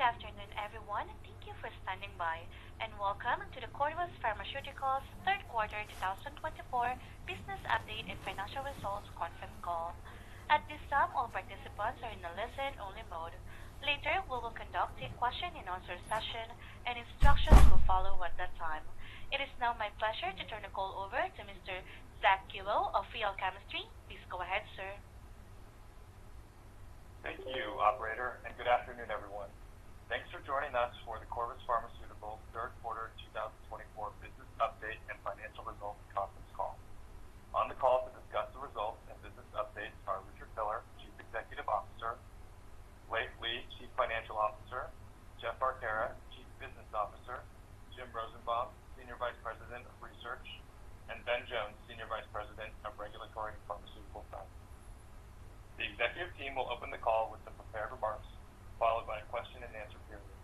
Good afternoon, everyone. Thank you for standing by, and welcome to the Corvus Pharmaceuticals third quarter 2024 business update and financial results conference call. At this time, all participants are in a listen-only mode. Later, we will conduct a question-and-answer session, and instructions will follow at that time. It is now my pleasure to turn the call over to Mr. Zach Kilo of Field Chemistry. Please go ahead, sir. Thank you, operator, and good afternoon, everyone. Thanks for joining us for the Corvus Pharmaceuticals third quarter 2024 business update and financial results conference call. On the call to discuss the results and business updates are Richard Miller, Chief Executive Officer, Leif Lee, Chief Financial Officer, Jeff Arcara, Chief Business Officer, Jim Rosenbaum, Senior Vice President of Research, and Ben Jones, Senior Vice President of Regulatory and Pharmaceutical Science. The executive team will open the call with some prepared remarks, followed by a question-and-answer period.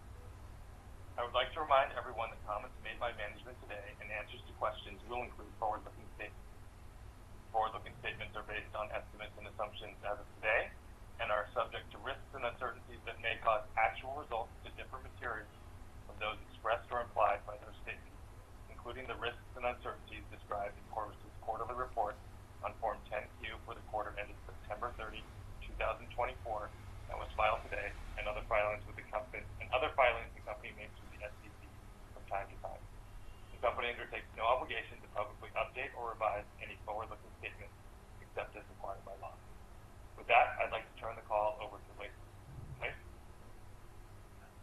I would like to remind everyone that comments made by management today and answers to questions will include forward-looking statements. Forward-looking statements are based on estimates and assumptions as of today and are subject to risks and uncertainties that may cause actual results to differ materially from those expressed or implied by those statements, including the risks and uncertainties described in Corvus's quarterly report on Form 10-Q for the quarter ended September 30, 2024, that was filed today, and other filings the company makes with the SEC from time to time. The company undertakes no obligation to publicly update or revise any forward-looking statements except as required by law. With that, I'd like to turn the call over to Leif. Leif?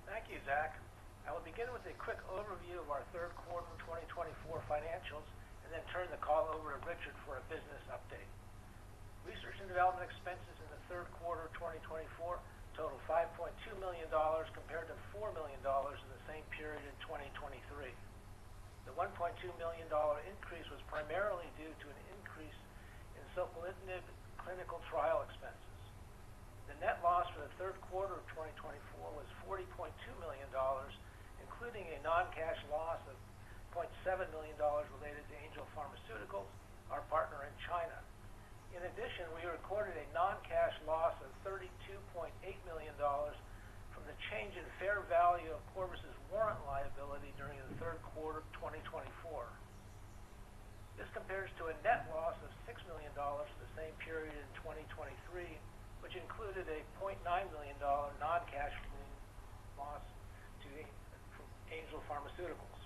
Thank you, Zach. I will begin with a quick overview of our third quarter 2024 financials and then turn the call over to Richard for a business update. Research and development expenses in the third quarter 2024 totaled $5.2 million compared to $4 million in the same period in 2023. The $1.2 million increase was primarily due to an increase in soquelitinib clinical trial expenses. The net loss for the third quarter of 2024 was $40.2 million, including a non-cash loss of $0.7 million related to Angel Pharmaceuticals, our partner in China. In addition, we recorded a non-cash loss of $32.8 million from the change in fair value of Corvus's warrant liability during the third quarter of 2024. This compares to a net loss of $6 million for the same period in 2023, which included a $0.9 million non-cash loss from Angel Pharmaceuticals.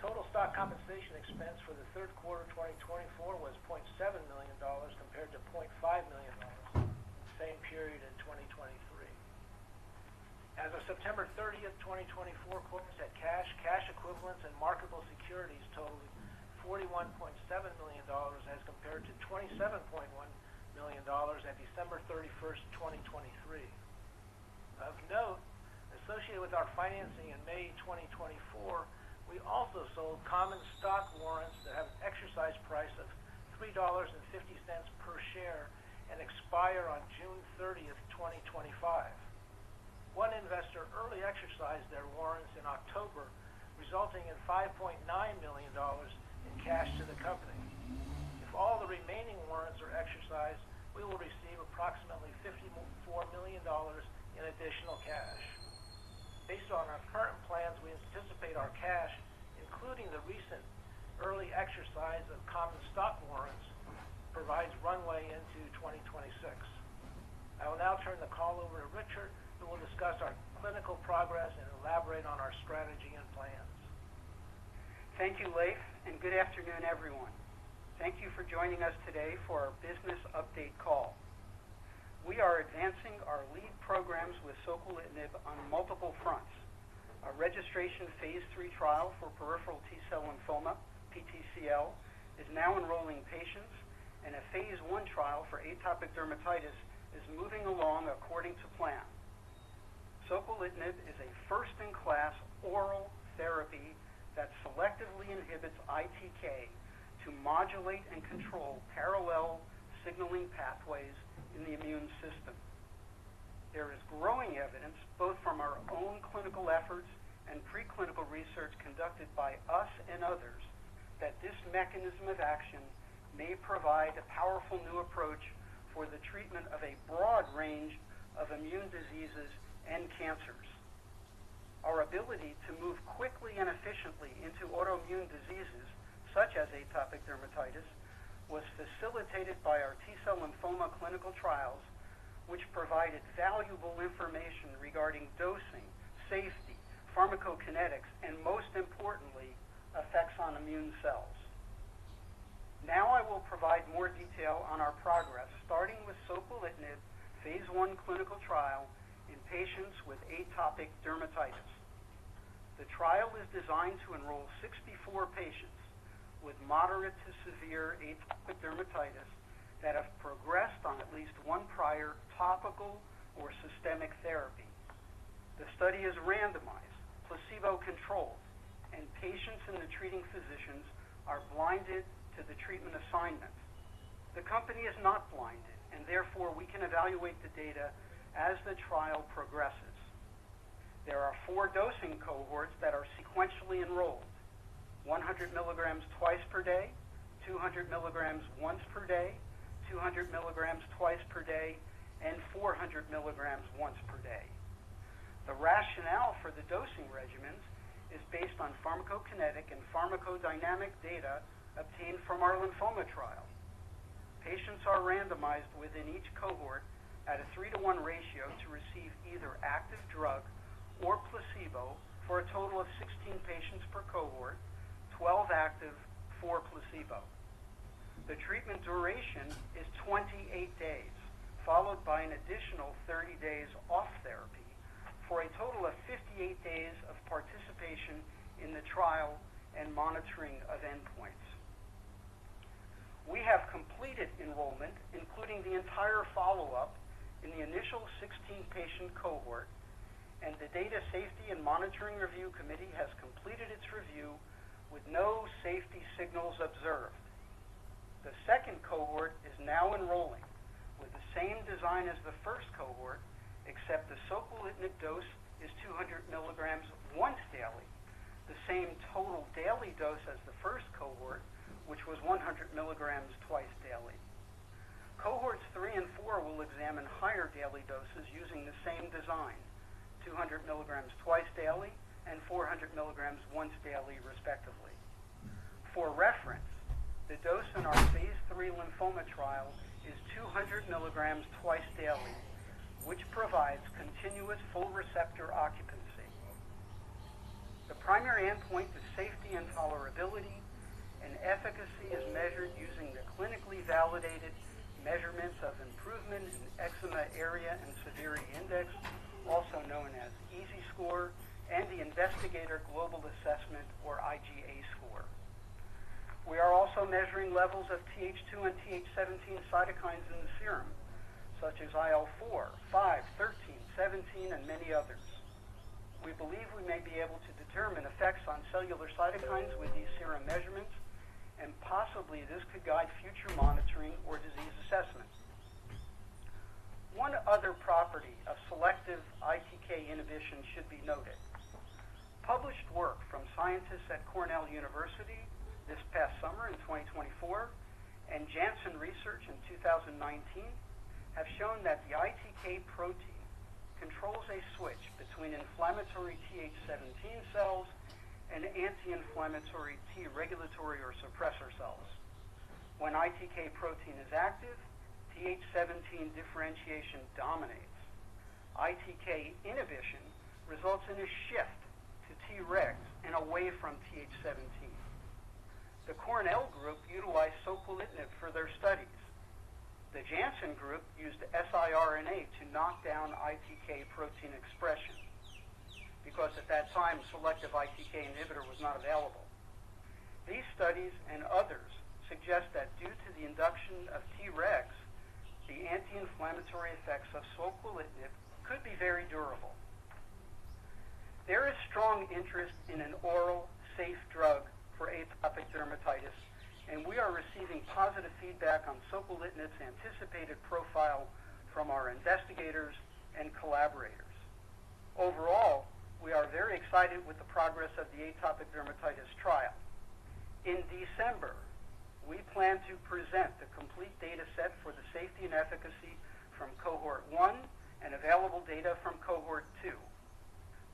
Total stock compensation expense for the third quarter 2024 was $0.7 million compared to $0.5 million in the same period in 2023. As of September 30th, 2024, Corvus had cash equivalents, and marketable securities totaling $41.7 million as compared to $27.1 million at December 31st, 2023. Of note, associated with our financing in May 2024, we also sold common stock warrants that have an exercise price of $3.50 per share and expire on June 30th, 2025. One investor early exercised their warrants in October, resulting in $5.9 million in cash to the company. If all the remaining warrants are exercised, we will receive approximately $54 million in additional cash. Based on our current plans, we anticipate our cash, including the recent early exercise of common stock warrants, provides runway into 2026. I will now turn the call over to Richard, who will discuss our clinical progress and elaborate on our strategy and plans. Thank you, Leif, and good afternoon, everyone. Thank you for joining us today for our business update call. We are advancing our lead programs with soquelitinib on multiple fronts. A registration phase 3 trial for peripheral T-cell lymphoma, PTCL, is now enrolling patients, and a phase 1 trial for atopic dermatitis is moving along according to plan. Soquelitinib is a first-in-class oral therapy that selectively inhibits ITK to modulate and control parallel signaling pathways in the immune system. There is growing evidence, both from our own clinical efforts and preclinical research conducted by us and others, that this mechanism of action may provide a powerful new approach for the treatment of a broad range of immune diseases and cancers. ability to move quickly and efficiently into autoimmune diseases, such as atopic dermatitis, was facilitated by our T-cell lymphoma clinical trials, which provided valuable information regarding dosing, safety, pharmacokinetics, and most importantly, effects on immune cells. Now I will provide more detail on our progress, starting with soquelitinib phase 1 clinical trial in patients with atopic dermatitis. The trial is designed to enroll 64 patients with moderate to severe atopic dermatitis that have progressed on at least one prior topical or systemic therapy. The study is randomized, placebo-controlled, and patients and the treating physicians are blinded to the treatment assignment. The company is not blinded, and therefore we can evaluate the data as the trial progresses. There are 4 dosing cohorts that are sequentially enrolled: 100 milligrams twice per day, 200 milligrams once per day, 200 milligrams twice per day, and 400 milligrams once per day. The rationale for the dosing regimens is based on pharmacokinetic and pharmacodynamic data obtained from our lymphoma trial. Patients are randomized within each cohort at a 3-to-1 ratio to receive either active drug or placebo for a total of 16 patients per cohort, 12 active, 4 placebo. The treatment duration is 28 days, followed by an additional 30 days off therapy, for a total of 58 days of participation in the trial and monitoring of endpoints. We have completed enrollment, including the entire follow-up in the initial 16-patient cohort, and the Data Safety and Monitoring Review Committee has completed its review with no safety signals observed. The second cohort is now enrolling with the same design as the first cohort, except the soquelitinib dose is 200 milligrams once daily, the same total daily dose as the first cohort, which was 100 milligrams twice daily. Cohorts 3 and 4 will examine higher daily doses using the same design, 200 milligrams twice daily and 400 milligrams once daily, respectively. For reference, the dose in our phase 3 lymphoma trial is 200 milligrams twice daily, which provides continuous full receptor occupancy. The primary endpoint is safety and tolerability, and efficacy is measured using the clinically validated measurements of improvement in eczema area and severity index, also known as EASI score, and the Investigator Global Assessment, or IGA score. We are also measuring levels of Th2 and Th17 cytokines in the serum, such as IL-4, 5, 13, 17, and many others. We believe we may be able to determine effects on cellular cytokines with these serum measurements, and possibly this could guide future monitoring or disease assessment. One other property of selective ITK inhibition should be noted. Published work from scientists at Cornell University this past summer in 2024 and Janssen Research in 2019 have shown that the ITK protein controls a switch between inflammatory Th17 cells and anti-inflammatory T regulatory or suppressor cells. When ITK protein is active, Th17 differentiation dominates. ITK inhibition results in a shift to Tregs and away from Th17. The Cornell group utilized soquelitinib for their studies. The Janssen group used siRNA to knock down ITK protein expression, because at that time selective ITK inhibitor was not available. These studies and others suggest that due to the induction of Tregs, the anti-inflammatory effects of soquelitinib could be very durable. There is strong interest in an oral, safe drug for atopic dermatitis, and we are receiving positive feedback on soquelitinib's anticipated profile from our investigators and collaborators. Overall, we are very excited with the progress of the atopic dermatitis trial. In December, we plan to present the complete data set for the safety and efficacy from Cohort 1 and available data from Cohort 2.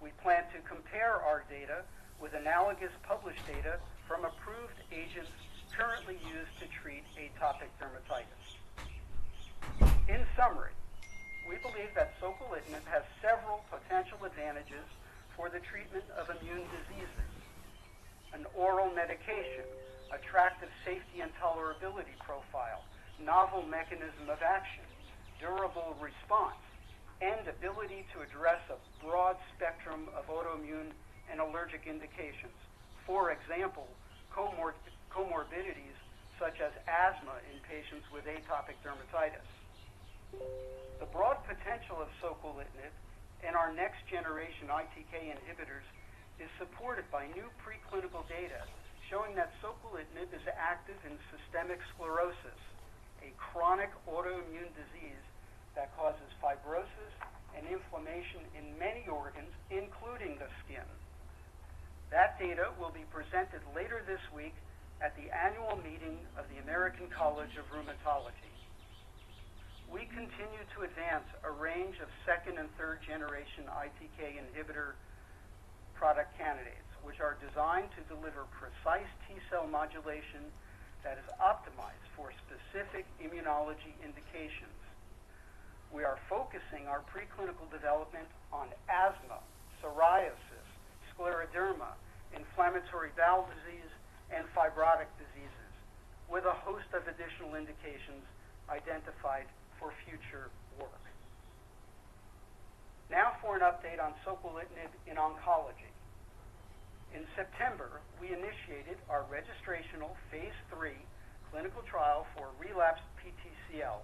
We plan to compare our data with analogous published data from approved agents currently used to treat atopic dermatitis. In summary, we believe that soquelitinib has several potential advantages for the treatment of immune diseases. An oral medication, attractive safety and tolerability profile, novel mechanism of action, durable response, and ability to address a broad spectrum of autoimmune and allergic indications. For example, comorbidities such as asthma in patients with atopic dermatitis. The broad potential of soquelitinib and our next generation ITK inhibitors is supported by new preclinical data showing that soquelitinib is active in systemic sclerosis, a chronic autoimmune disease that causes fibrosis and inflammation in many organs, including the skin. That data will be presented later this week at the annual meeting of the American College of Rheumatology. We continue to advance a range of second and third generation ITK inhibitor product candidates, which are designed to deliver precise T-cell modulation that is optimized for specific immunology indications. We are focusing our preclinical development on asthma, psoriasis, scleroderma, inflammatory bowel disease, and fibrotic diseases, with a host of additional indications identified for future work. Now for an update on soquelitinib in oncology. In September, we initiated our registrational phase 3 clinical trial for relapsed PTCL.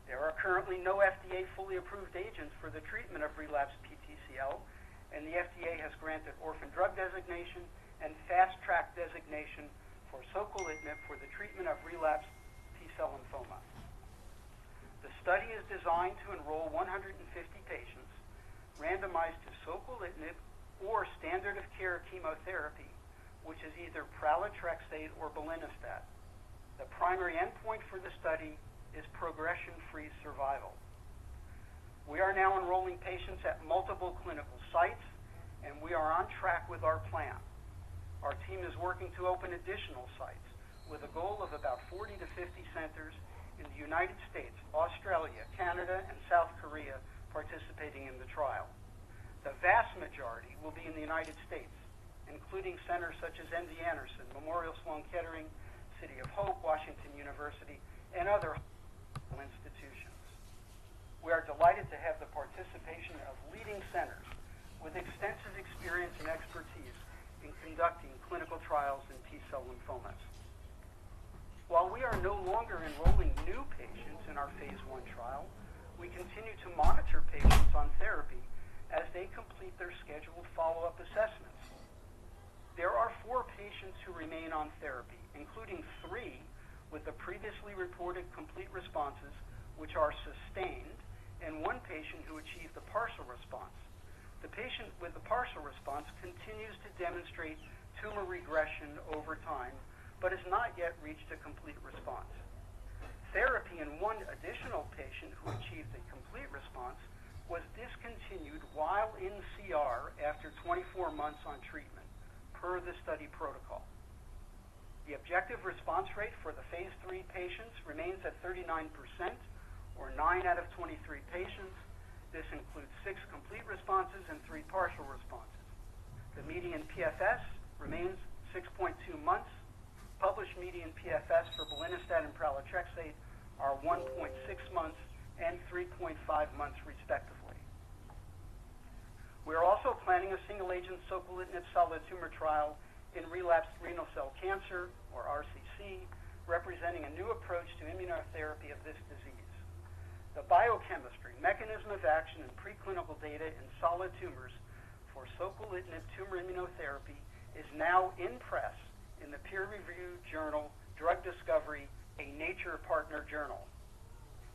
There are currently no FDA fully approved agents for the treatment of relapsed PTCL, and the FDA has granted orphan drug designation and fast track designation for soquelitinib for the treatment of relapsed T-cell lymphoma. The study is designed to enroll 150 patients randomized to soquelitinib or standard of care chemotherapy, which is either pralatrexate or belinostat. The primary endpoint for the study is progression-free survival. We are now enrolling patients at multiple clinical sites, and we are on track with our plan. Our team is working to open additional sites with a goal of about 40 to 50 centers in the United States, Australia, Canada, and South Korea participating in the trial. The vast majority will be in the United States, including centers such as MD Anderson, Memorial Sloan Kettering, City of Hope, Washington University, and other institutions. We are delighted to have the participation of leading centers with extensive experience and expertise in conducting clinical trials in T-cell lymphomas. While we are no longer enrolling new patients in our phase 1 trial, we continue to monitor patients on therapy as they complete their scheduled follow-up assessments. There are 4 patients who remain on therapy, including 3 with the previously reported complete responses, which are sustained, and 1 patient who achieved a partial response. The patient with the partial response continues to demonstrate tumor regression over time, but has not yet reached a complete response. Therapy in 1 additional patient who achieved a complete response was discontinued while in CR after 24 months on treatment, per the study protocol. The objective response rate for the phase 3 patients remains at 39%, or 9 out of 23 patients. This includes 6 complete responses and 3 partial responses. The median PFS remains 6.2 months. Published median PFS for belinostat and pralatrexate are 1.6 months and 3.5 months respectively. We are also planning a single-agent soquelitinib solid tumor trial in relapsed renal cell cancer, or RCC, representing a new approach to immunotherapy of this disease. The biochemistry, mechanism of action, and preclinical data in solid tumors for soquelitinib tumor immunotherapy is now in press in the peer-reviewed journal Drug Discovery, a Nature partner journal.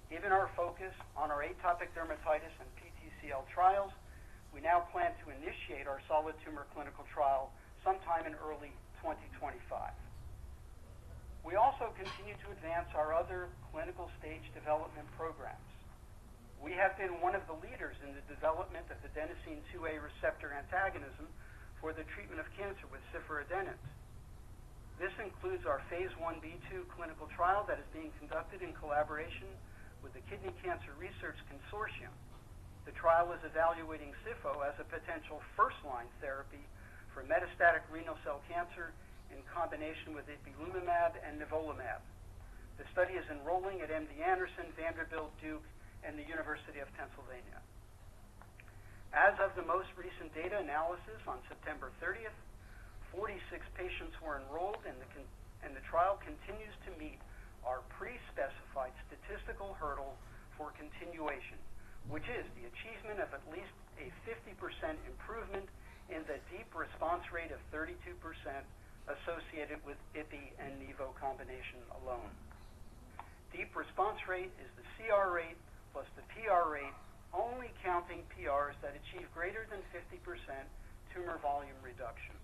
Given our focus on our atopic dermatitis and PTCL trials, we now plan to initiate our solid tumor clinical trial sometime in early 2025. We also continue to advance our other clinical stage development programs. We have been one of the leaders in the development of adenosine 2A receptor antagonism for the treatment of cancer with ciforadenant. This includes our phase 1b/2 clinical trial that is being conducted in collaboration with the Kidney Cancer Research Consortium. The trial is evaluating CIFO as a potential first-line therapy for metastatic renal cell cancer in combination with ipilimumab and nivolumab. The study is enrolling at MD Anderson, Vanderbilt, Duke, and the University of Pennsylvania. As of the most recent data analysis on September 30th, 46 patients were enrolled, and the trial continues to meet our pre-specified statistical hurdle for continuation, which is the achievement of at least a 50% improvement in the deep response rate of 32% associated with IPI and NIVO combination alone. Deep response rate is the CR rate plus the PR rate, only counting PRs that achieve greater than 50% tumor volume reduction.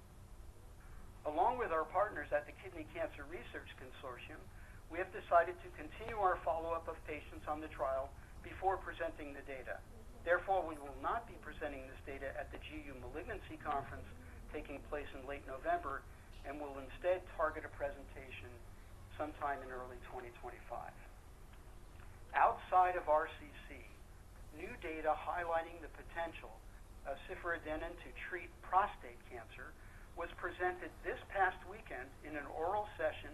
Along with our partners at the Kidney Cancer Research Consortium, we have decided to continue our follow-up of patients on the trial before presenting the data. Therefore, we will not be presenting this data at the GU Malignancy Conference taking place in late November, and will instead target a presentation sometime in early 2025. Outside of RCC, new data highlighting the potential of ciforadenant to treat prostate cancer was presented this past weekend in an oral session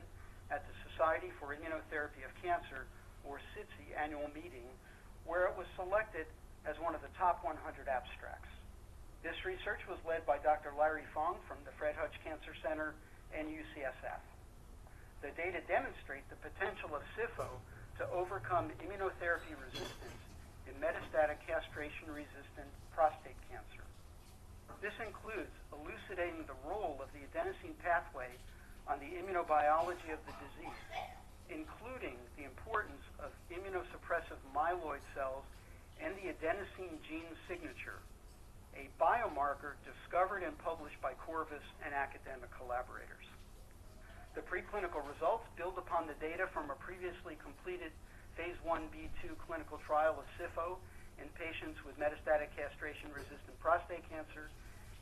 at the Society for Immunotherapy of Cancer, or SITC, annual meeting, where it was selected as one of the top 100 abstracts. This research was led by Dr. Larry Fong from the Fred Hutch Cancer Center and UCSF. The data demonstrate the potential of CIFO to overcome immunotherapy resistance in metastatic castration-resistant prostate cancer. This includes elucidating the role of the adenosine pathway on the immunobiology of the disease, including the importance of immunosuppressive myeloid cells and the adenosine gene signature, a biomarker discovered and published by Corvus and academic collaborators. The preclinical results build upon the data from a previously completed phase 1b/2 clinical trial of CIFO in patients with metastatic castration-resistant prostate cancer,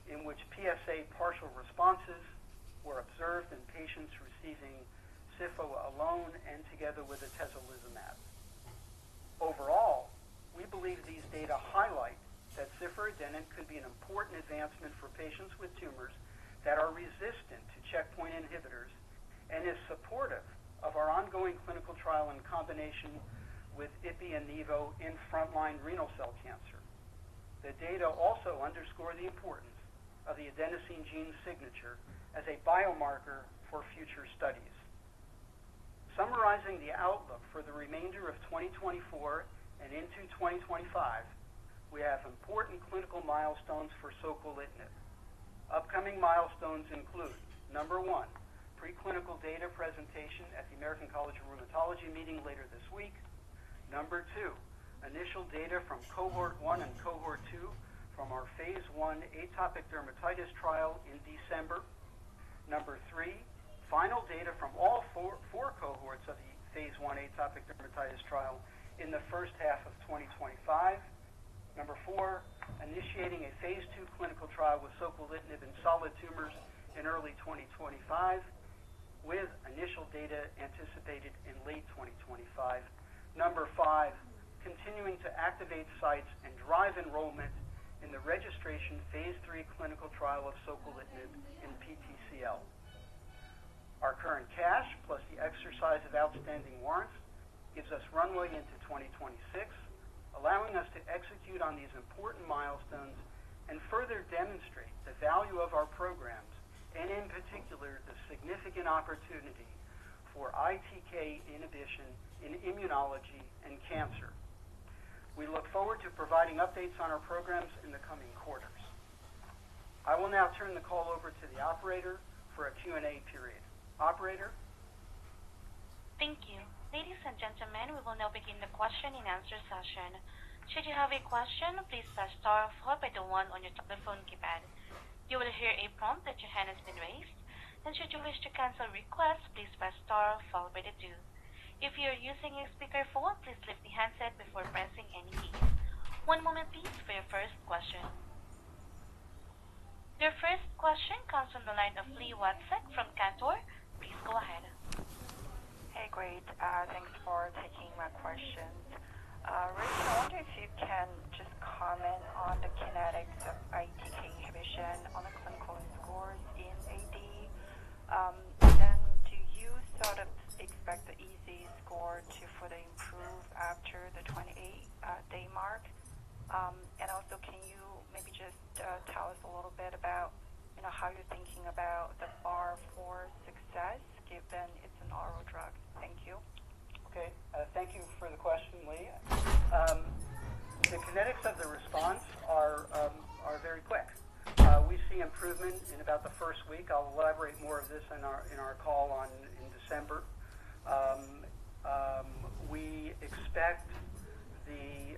in which PSA partial responses were observed in patients receiving CIFO alone and together with atezolizumab. Overall, we believe these data highlight that ciforadenant could be an important advancement for patients with tumors that are resistant to checkpoint inhibitors, and is supportive of our ongoing clinical trial in combination with IPI and NIVO in frontline renal cell cancer. The data also underscore the importance of the adenosine gene signature as a biomarker for future studies. Summarizing the outlook for the remainder of 2024 and into 2025, we have important clinical milestones for soquelitinib. Upcoming milestones include, number 1, preclinical data presentation at the American College of Rheumatology meeting later this week. Number 2, initial data from cohort 1 and cohort 2 from our phase 1 atopic dermatitis trial in December. Number 3, final data from all four cohorts of the phase 1 atopic dermatitis trial in the first half of 2025. Number 4, initiating a phase 2 clinical trial with soquelitinib in solid tumors in early 2025, with initial data anticipated in late 2025. Number 5, continuing to activate sites and drive enrollment in the registration phase 3 clinical trial of soquelitinib in PTCL. Our current cash, plus the exercise of outstanding warrants, gives us runway into 2026, allowing us to execute on these important milestones and further demonstrate the value of our programs, and in particular, the significant opportunity for ITK inhibition in immunology and cancer. We look forward to providing updates on our programs in the coming quarters. I will now turn the call over to the operator for a Q&A period. Operator? Thank you. Ladies and gentlemen, we will now begin the question and answer session. Should you have a question, please press star followed by the 1 on your telephone keypad. You will hear a prompt that your hand has been raised, and should you wish to cancel a request, please press star followed by the 2. If you're using a speakerphone, please lift the handset before pressing any keys. One moment please for your first question. Your first question comes from the line of Lee Watsek from Cantor. Please go ahead. Hey, great. Thanks for taking my questions. Rich, I wonder if you can just comment on the kinetics of ITK inhibition on the clinical scores in AD. And then do you sort of expect the EASI score to further improve after the 28-day mark? And also, can you maybe just tell us a little bit about how you're thinking about the bar for success given it's an oral drug? Thank you. Okay, thank you for the question, Lee. The kinetics of the response are very quick. We see improvement in about the first week. I'll elaborate more of this in our call in December. We expect the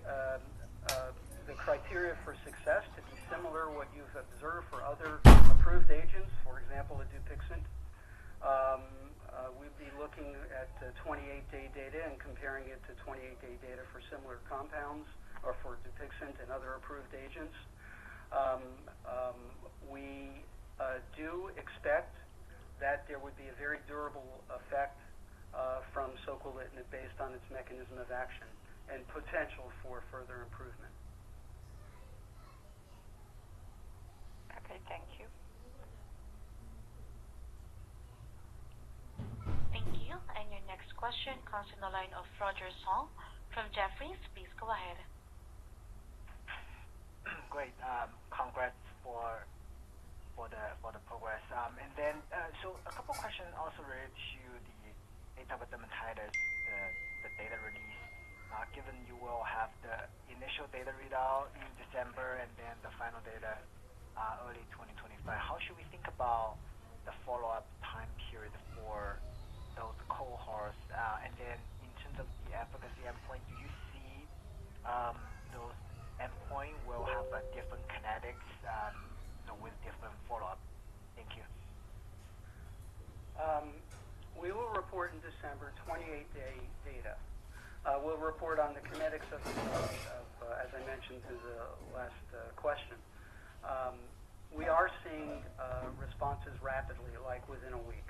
criteria for success to be similar to what you've observed for other approved agents, for example, a Dupixent. We'd be looking at 28-day data and comparing it to 28-day data for similar compounds or for Dupixent and other approved agents. We do expect that there would be a very durable effect from soquelitinib based on its mechanism of action and potential for further improvement. Okay, thank you. Thank you. And your next question comes from the line of Roger Song from Jefferies. Please go ahead. Great. Congrats for the progress. And then, so a couple questions also related to the atopic dermatitis, the data release. Given you will have the initial data readout in December and then the final data early 2025, how should we think about the follow-up time period for those cohorts? And then in terms of the efficacy endpoint, do you see those endpoint will have a different kinetics with different follow-up? Thank you. We will report in December 28-day data. We'll report on the kinetics of as I mentioned to the last question. We are seeing responses rapidly, like within a week.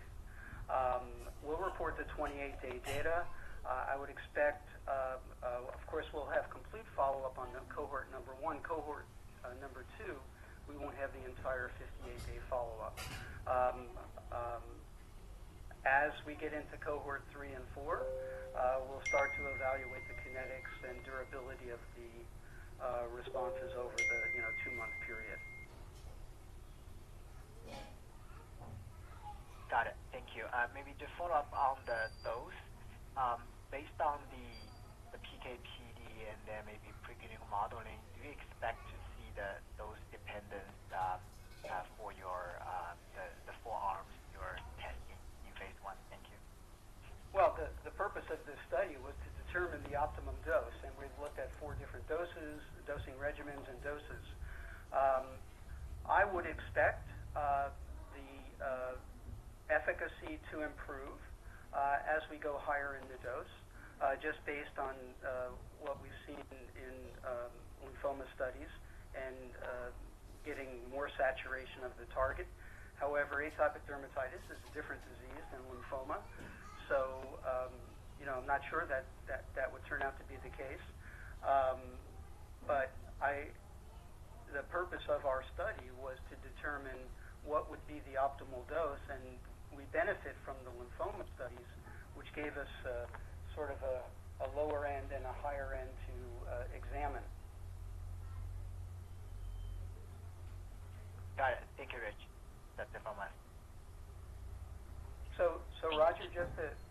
We'll report the 28-day data. I would expect, of course, we'll have complete follow-up on the cohort number 1. Cohort number 2, we won't have the entire 58-day follow-up. As we get into cohort 3 and 4, we'll start to evaluate the kinetics and durability of the responses over the 2-month period. Got it. Thank you. Maybe to follow up on the dose, based on the PK/PD and then maybe preclinical modeling, do you expect to see the dose dependence for your the 4 arms you're testing in phase 1? Thank you. Well, the purpose of this study was to determine the optimum dose, and we've looked at 4 different doses, dosing regimens, and doses. I would expect the efficacy to improve as we go higher in the dose, just based on what we've seen in lymphoma studies and getting more saturation of the target. However, atopic dermatitis is a different disease than lymphoma, so I'm not sure that would turn out to be the case. But the purpose of our study was to determine what would be the optimal dose, and we benefit from the lymphoma studies, which gave us sort of a lower end and a higher end to examine. Got it. Thank you, Rich. That's it from us. So Roger,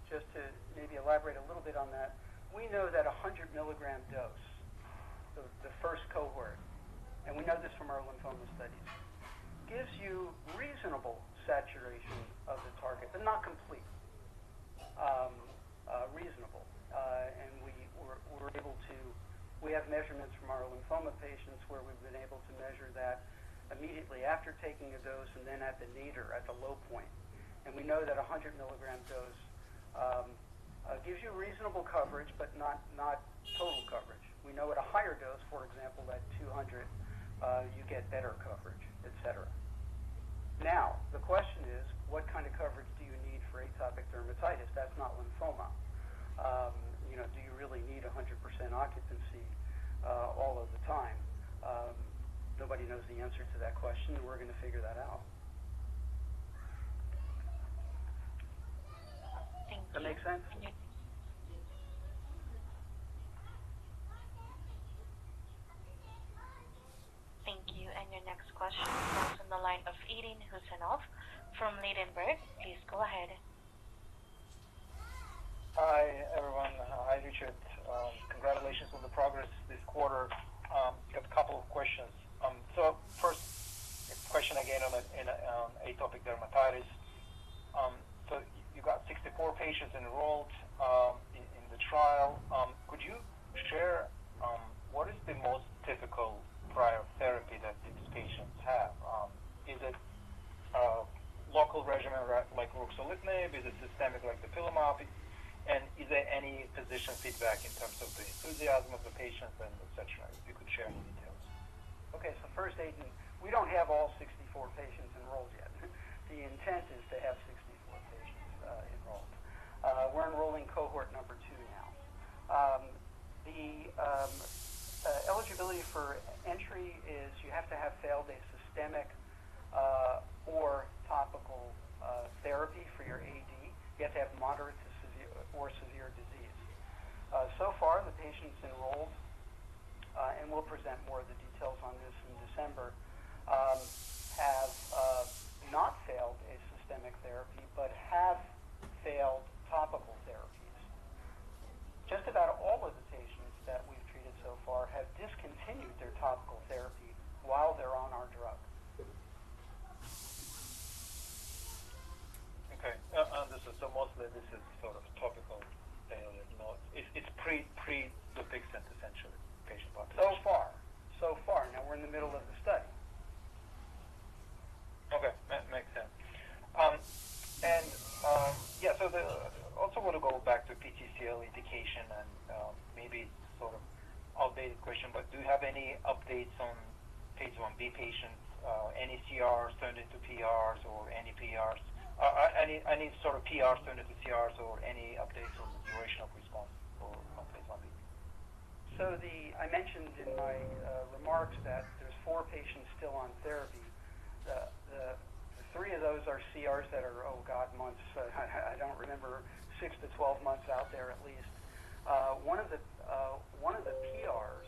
just to maybe elaborate a little bit on that, we know that 100 milligram dose, the first cohort, and we know this from our lymphoma studies, gives you reasonable saturation of the target, but not complete. Reasonable, and we're able to. We have measurements from our lymphoma patients where we've been able to measure that immediately after taking a dose and then at the nadir, at the low point. And we know that 100 milligram dose Gives you reasonable coverage, but not total coverage. We know at a higher dose, for example, at 200, you get better coverage, etc. Now, the question is, what kind of coverage do you need for atopic dermatitis? That's not lymphoma. Do you really need 100% occupancy all of the time? Nobody knows the answer to that question, and we're going to figure that out. Thank Does that you. make sense? Thank you. And your next question comes from the line of Aiden Husanov from Ladenburg. Please go ahead. Hi, everyone. Hi, Richard. Congratulations on the progress this quarter. Got a couple of questions. So first question again on atopic dermatitis. So you got 64 patients enrolled in the trial. Could you share what is the most typical prior therapy that these patients have? Is it local regimen like ruxolitinib? Is it systemic like dupilumab? And is there any physician feedback in terms of the enthusiasm of the patients and etc.? If you could share any details. Okay, so first, Aiden, we don't have all 64 patients enrolled yet. The intent is to have 64 patients enrolled. We're enrolling cohort number 2 now. The eligibility for entry is you have to have failed a systemic or topical therapy for your AD. You have to have moderate to severe or severe disease. So far, the patients enrolled, and we'll present more of the details on this in December, have not failed a systemic therapy, but have failed topical therapies. Just about all of the patients that we've treated so far have discontinued their topical therapy while they're on our drug. Okay, so mostly this is sort of topical failure. It's pre-Dupixent essentially patient population. So far. Now we're in the middle of the study. Okay, that makes sense. So also want to go back to PTCL indication and maybe sort of outdated question, but do you have any updates on phase 1b patients? Any CRs turned into PRs or any PRs? Any sort of PRs turned into CRs or any updates on the duration of response for phase 1b? So I mentioned in my remarks that there's 4 patients still on therapy. The 3 of those are CRs that are, months. I don't remember, 6 to 12 months out there at least. One of the PRs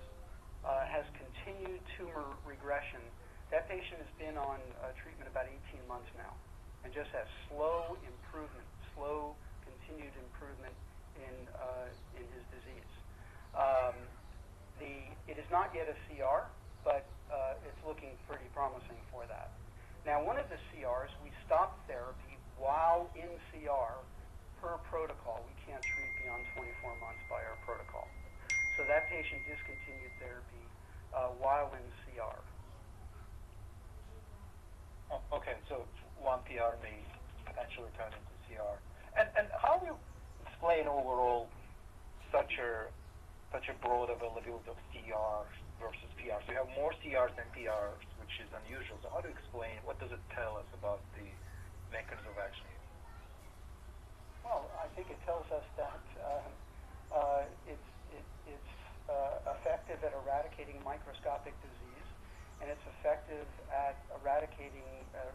has continued tumor regression. That patient has been on treatment about 18 months now, and just has slow continued improvement in his disease. It is not yet a CR, but it's looking pretty promising for that. Now, one of the CRs, we stopped therapy while in CR per protocol. We can't treat beyond 24 months by our protocol. So that patient discontinued therapy while in CR. Okay, so one PR may potentially turn into CR. And how do you explain overall such a broad availability of CRs versus PRs? So you have more CRs than PRs, which is unusual. So how do you explain, what does it tell us about the mechanism of action here? Well, I think it tells us that it's effective at eradicating microscopic disease, and it's effective at eradicating,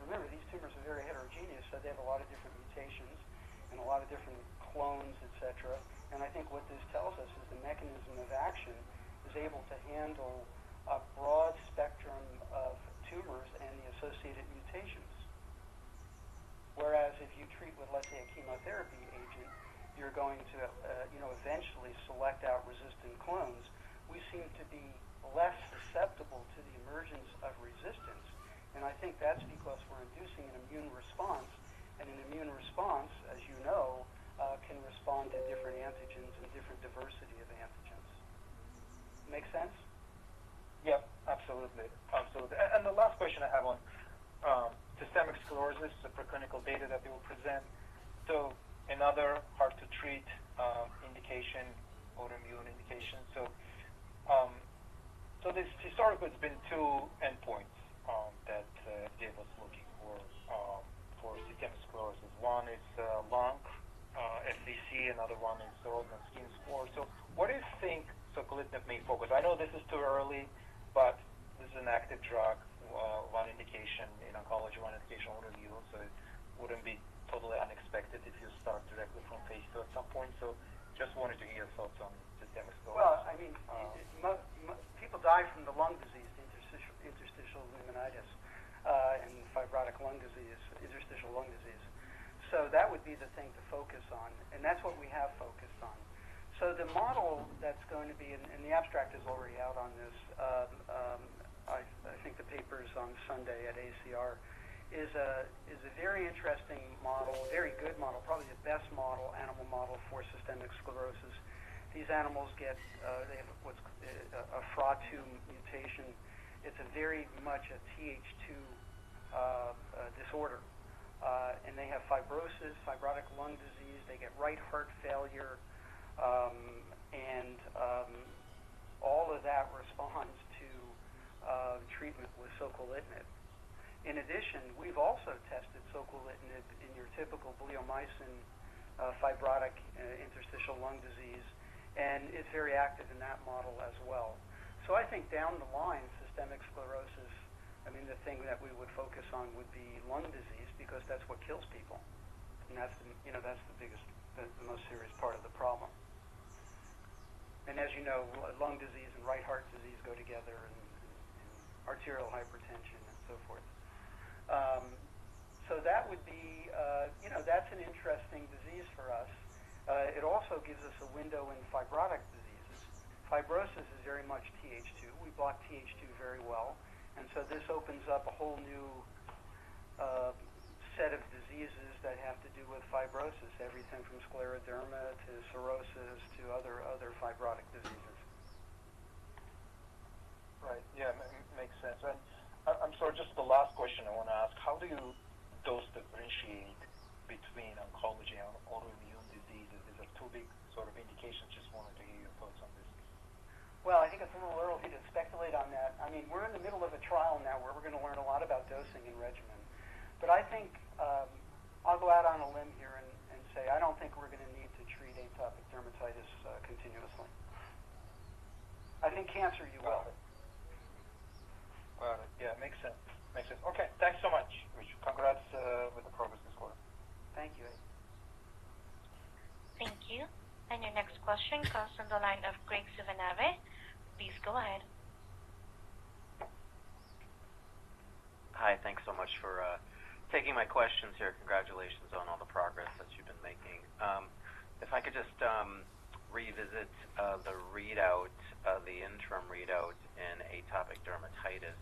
remember, these tumors are very heterogeneous, so they have a lot of different mutations and a lot of different clones, etc. And I think what this tells us is the mechanism of action is able to handle a broad spectrum of tumors and the associated mutations. Whereas if you treat with, let's say, a chemotherapy agent, you're going to, eventually select out resistant clones. We seem to be less susceptible to the emergence of resistance, and I think that's because we're inducing an immune response, and an immune response, as you know, can respond to different antigens and different diversity of antigens. Make sense? Yep, absolutely. And the last question I have on systemic sclerosis, the preclinical data that you will present. So another hard-to-treat indication, autoimmune indication. So this historically has been two endpoints that FDA was looking for systemic sclerosis. One is lung FVC, another one is Rodnan skin score. So what do you think soquelitinib may focus? I know this is too early, but this is an active drug, one indication in oncology, one indication autoimmune, so it wouldn't be totally unexpected if you start directly from phase 2 at some point. So just wanted to hear your thoughts on systemic sclerosis. Well, I mean, people die from the lung disease, interstitial pneumonitis, and fibrotic lung disease, interstitial lung disease. So that would be the thing to focus on, and that's what we have focused on. So the model that's going to be, and the abstract is already out on this, I think the paper is on Sunday at ACR, is a very interesting model, very good model, probably the best model, animal model for systemic sclerosis. These animals get, they have what's a FRA2 mutation. It's a very much a Th2 disorder. And they have fibrosis, fibrotic lung disease, they get right heart failure, and all of that responds to treatment with soquelitinib. In addition, we've also tested soquelitinib in your typical bleomycin fibrotic interstitial lung disease, and it's very active in that model as well. So I think down the line, systemic sclerosis, I mean, the thing that we would focus on would be lung disease, because that's what kills people, and that's that's the biggest, the most serious part of the problem. And as you know, lung disease and right heart disease go together, and arterial hypertension and so forth. So that would be, that's an interesting disease for us. It also gives us a window in fibrotic diseases. Fibrosis is very much Th2. We block Th2 very well. And so this opens up a whole new set of diseases that have to do with fibrosis, everything from scleroderma to cirrhosis to other fibrotic diseases. Right. Yeah, makes sense. And I'm sorry, just the last question I want to ask: how do you dose differentiate between oncology and autoimmune diseases? These are two big sort of indications. Just wanted to hear your thoughts on this. Well, I think it's a little early to speculate on that. I mean, we're in the middle of a trial now where we're going to learn a lot about dosing and regimen. But I think I'll go out on a limb here and say I don't think we're going to need to treat atopic dermatitis continuously. I think cancer you will. Got it. Yeah, makes sense. Makes sense. Okay, thanks so much, Richard. Congrats with the progress this quarter. Thank you. Thank you. And your next question comes from the line of Greg Suvanave. Please go ahead. Hi, thanks so much for taking my questions here. Congratulations on all the progress that you've been making. If I could just revisit the readout, the interim readout in atopic dermatitis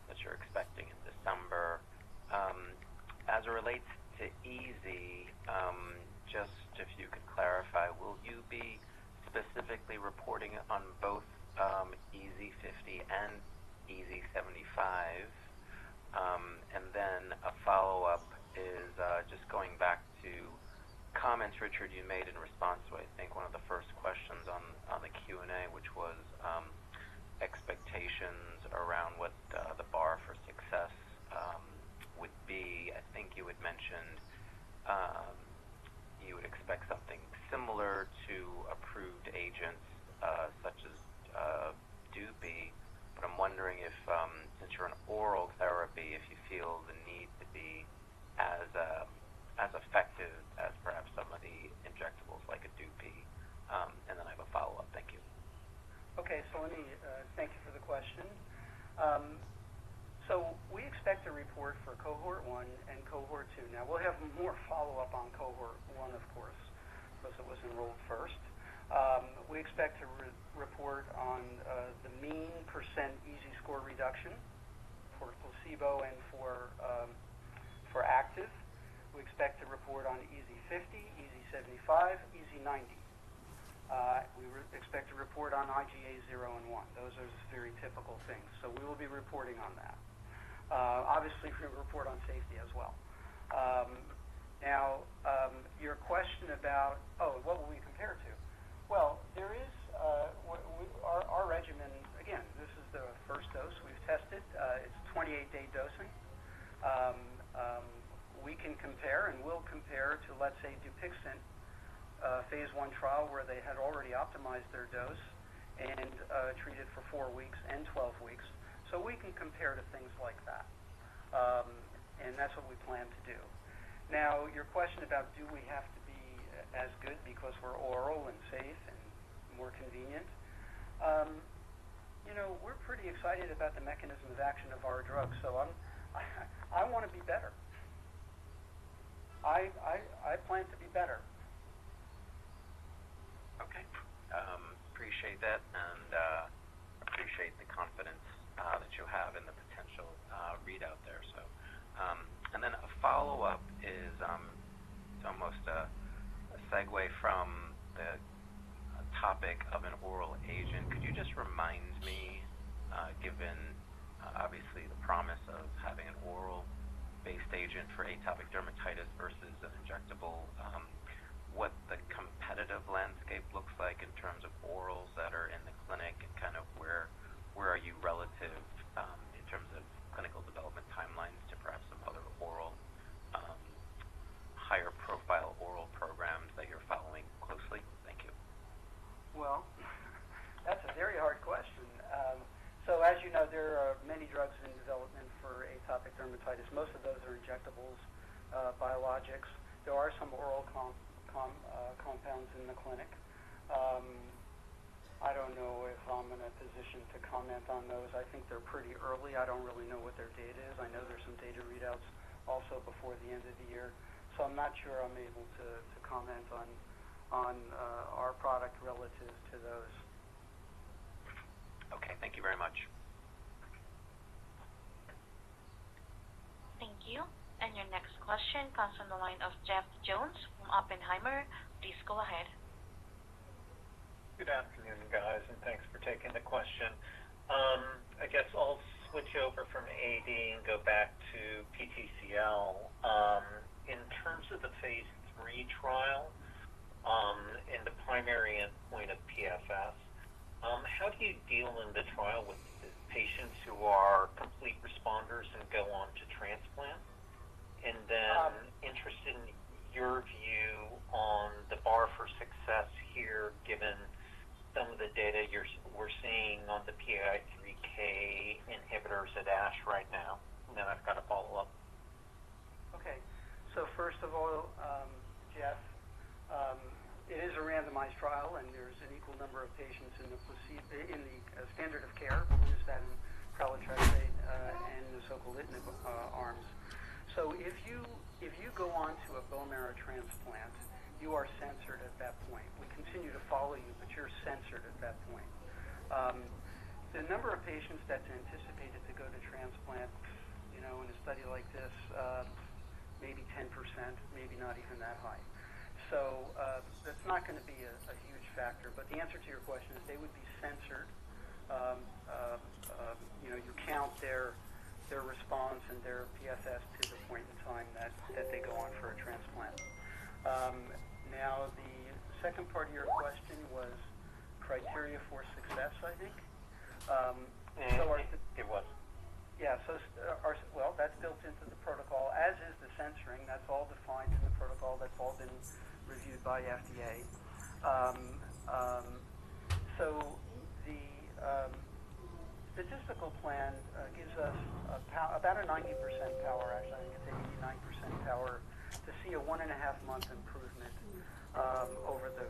that you're expecting in December. As it relates to EASY, just if you could clarify, will you be specifically reporting on both EASY 50 and EASY 75? And then a follow-up is just going back to comments, Richard, you made in response to, I think, one of the first questions on the Q&A, which was expectations around what the bar for success would be. I think you had mentioned you would expect something similar to approved agents such as Dupi, but I'm wondering if, since you're an oral therapy, if you feel the need to be as effective as perhaps some of the injectables like a Dupi. And then I have a follow-up. Thank you. Okay, so let me thank you for the question. So we expect a report for cohort 1 and cohort 2. Now we'll have more follow-up on cohort 1, of course, because it was enrolled first. We expect to report on the mean percent EASI score reduction for placebo and for active. We expect to report on EASI 50, EASI 75, EASI 90. We expect to report on IGA 0 and 1. Those are very typical things. So we will be reporting on that. Obviously, we report on safety as well. Now, your question about, what will we compare to? Well, there is, our regimen, again, this is the first dose we've tested. It's 28-day dosing. We can compare and will compare to, let's say, Dupixent, phase 1 trial where they had already optimized their dose and treated for 4 weeks and 12 weeks. So we can compare to things like that. And that's what we plan to do. Now, your question about do we have to be as good because we're oral and safe and more convenient? We're pretty excited about the mechanism of action of our drug, so I want to be better. I plan to be better. Okay. Appreciate that, and appreciate the confidence that you have in the potential readout there. So, and then a follow-up is it's almost a segue from the topic of an oral agent. Could you just remind me, given obviously the promise of having an oral-based agent for atopic dermatitis versus an injectable, what the competitive landscape looks like in terms of orals that are in the clinic, and kind of where are you relative in terms of clinical development timelines to perhaps some other oral, higher profile oral programs that you're following closely? Thank you. Well, that's a very hard question. So as you know, there are many drugs in development for atopic dermatitis. Most of those are injectables, biologics. There are some oral compounds in the clinic. I don't know if I'm in a position to comment on those. I think they're pretty early. I don't really know what their data is. I know there's some data readouts also before the end of the year. So I'm not sure I'm able to comment on our product relative to those. Okay, thank you very much. Thank you. And your next question comes from the line of Jeff Jones from Oppenheimer. Please go ahead. Good afternoon, guys, and thanks for taking the question. I guess I'll switch over from AD and go back to PTCL. In terms of the phase 3 trial and the primary endpoint of PFS, how do you deal in the trial with patients who are complete responders and go on to transplant? And then interested in your view on the bar for success here, given some of the data we're seeing on the PI3K inhibitors at ASH right now. And then I've got a follow-up. Okay. So first of all, Jeff, it is a randomized trial, and there's an equal number of patients in the standard of care, bluestatin, pralatrexate, and the soquelitinib arms. So if you go on to a bone marrow transplant, you are censored at that point. We continue to follow you, but you're censored at that point. The number of patients that's anticipated to go to transplant, in a study like this, maybe 10%, maybe not even that high. So that's not going to be a huge factor. But the answer to your question is they would be censored. You count their response and their PFS to the point in time that they go on for a transplant. Now, the second part of your question was criteria for success, I think. It was. Yeah, well, that's built into the protocol, as is the censoring. That's all defined in the protocol. That's all been reviewed by FDA. So the statistical plan gives us about a 90% power, actually. I think it's 89% power to see a 1.5-month improvement over the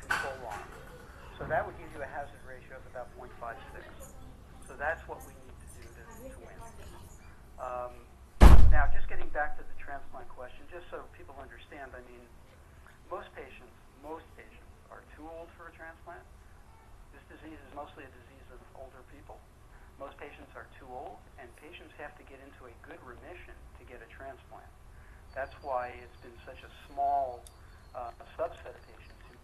control arm. So that would give you a hazard ratio of about 0.56. So that's what we need to do to win. Now, just getting back to the transplant question, just so people understand, I mean, most patients are too old for a transplant. This disease is mostly a disease of older people. Most patients are too old, and patients have to get into a good remission to get a transplant. That's why it's been such a small subset of patients who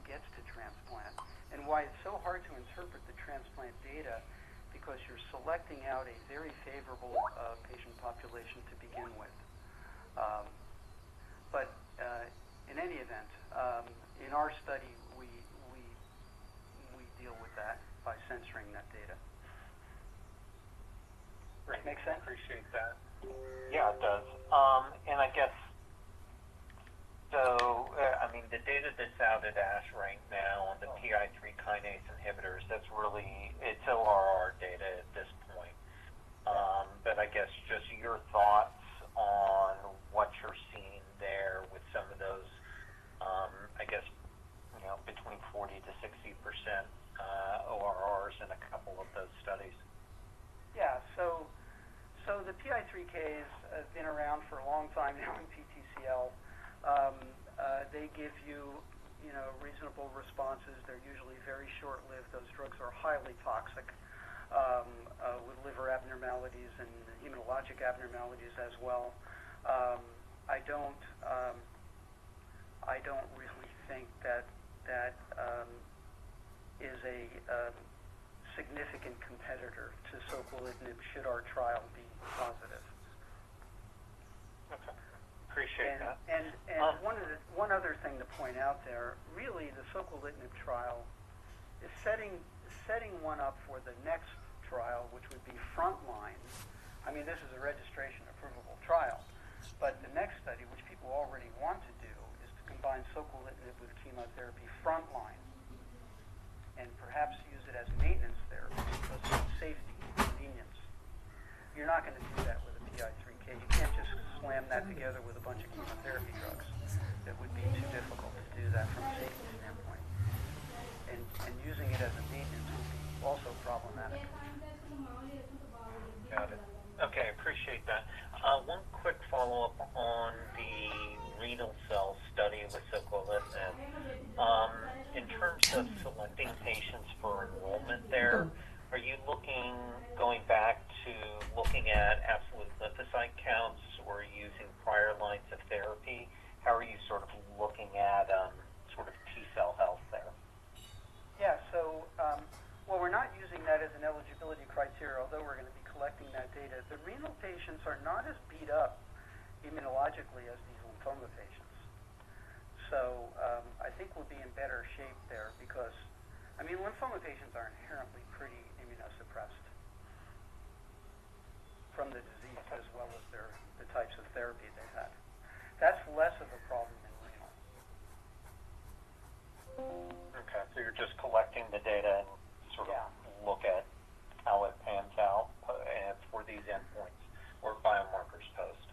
gets to transplant, and why it's so hard to interpret the transplant data, because you're selecting out a very favorable patient population to begin with. in any event, in our study, we deal with that by censoring that data. Great. Make sense? Appreciate that. Yeah, it does. And I guess, so, I mean, the data that's out at ASH right now on the PI3 kinase inhibitors, that's really, it's ORR data at this point. But I guess just your thoughts on what you're seeing there with some of those, I guess, you know, between 40 to 60% ORRs in a couple of those studies. Yeah, so the PI3Ks have been around for a long time now in PTCL. They give you, you know, reasonable responses. They're usually very short-lived. Those drugs are highly toxic with liver abnormalities and hematologic abnormalities as well. I don't really think that is a significant competitor to soquelitinib should our trial be positive. Okay. Appreciate that. And one other thing to point out there, really the soquelitinib trial is setting one up for the next trial, which would be frontline. I mean, this is a registration approvable trial, but the next study, which people already want to do, is to combine soquelitinib with chemotherapy frontline and perhaps use it as maintenance therapy because of safety and convenience. You're not going to do that with a PI3K. You can't just slam that together with a bunch of chemotherapy drugs. It would be too difficult to do that from a safety standpoint. And using it as a maintenance would be also problematic. Got it. Okay, appreciate that. One quick follow-up on the renal cell study with soquelitinib. In terms of selecting patients for enrollment there, are you going back to looking at absolute lymphocyte counts or using prior lines of therapy? How are you sort of looking at sort of T-cell health there? Yeah, so, well, we're not using that as an eligibility criteria, although we're going to be collecting that data. The renal patients are not as beat up immunologically as these lymphoma patients. So I think we'll be in better shape there because, I mean, lymphoma patients are inherently pretty immunosuppressed from the disease as well as the types of therapy they've had. That's less of a problem in renal. Okay, so you're just collecting the data and sort of look at how it pans out for these endpoints or biomarkers post.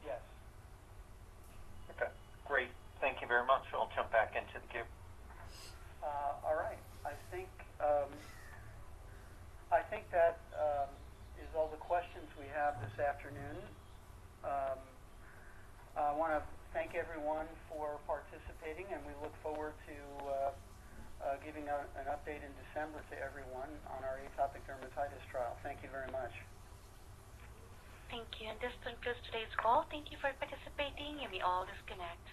Yes. Okay, great. Thank you very much. I'll jump back into the queue. All right. I think that is all the questions we have this afternoon. I want to thank everyone for participating, and we look forward to giving an update in December to everyone on our atopic dermatitis trial. Thank you very much. Thank you. And this concludes today's call. Thank you for participating. You may all disconnect.